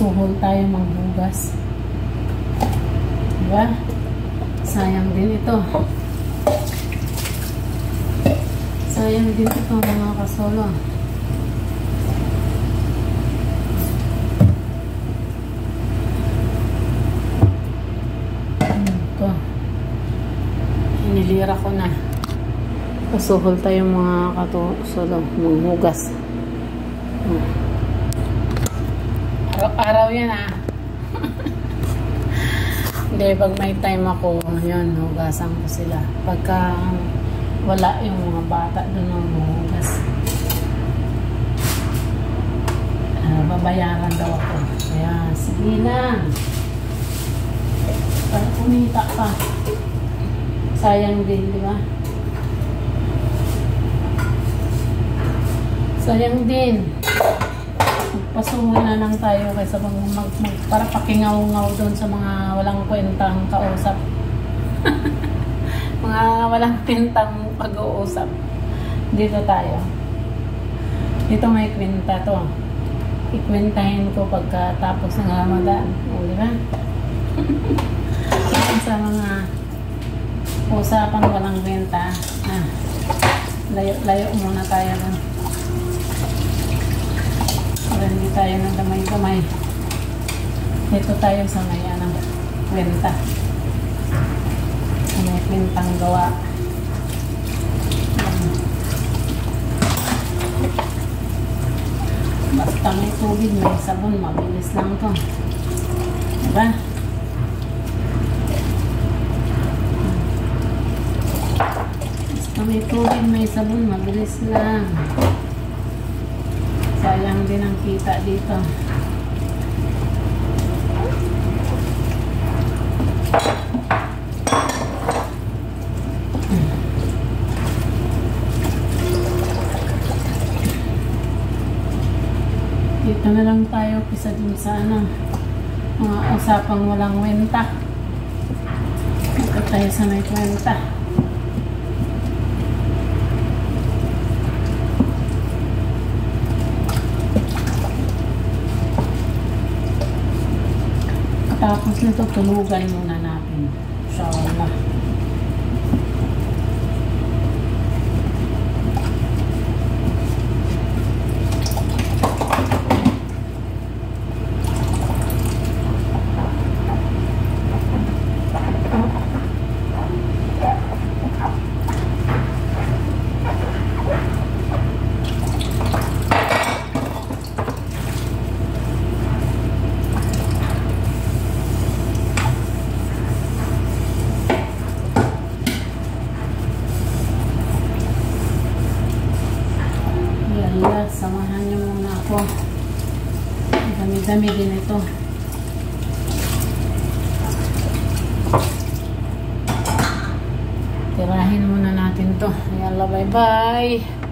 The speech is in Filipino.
Suhol tayo manghugas. Diba? Sayang din ito. Sayang din ito mga kasolo. Ito. Inilira ko na. Suhol tayo mga kasolo. Manghugas. Araw-araw yan ah. Hindi, pag may time ako, yun, hugasan ko sila. Pagka wala yung mga bata doon ang hugas. Babayaran daw ako. Kaya, sige lang. Para kumita pa. Sayang din, di ba? Sayang din. Pasuhol na lang tayo kaysa para pakingaw-ngaw doon sa mga walang kwentang kausap. Mga walang kwentang pag-uusap. Dito tayo. Dito may kwenta to. Ikwentahin ko pagkatapos ng Ramadan. O, di ba? Sa mga usapang walang kwenta. Layo muna tayo doon. Para hindi tayo ng damay-damay. Dito tayo sa may kwenta. May kwentang gawa. Basta may tubig, may sabon, mabilis lang to. Diba? Basta may tubig, may sabon, mabilis lang. Sayang din ang kita dito. Dito na lang tayo kisa dun sa mga usapang walang kwenta. Dito tayo sa may kwenta. Tapos nito, tulugan muna natin. Inshallah. Samahan niyo muna ako. Dami-dami din ito. Tirahin muna natin to. Yalla, bye-bye.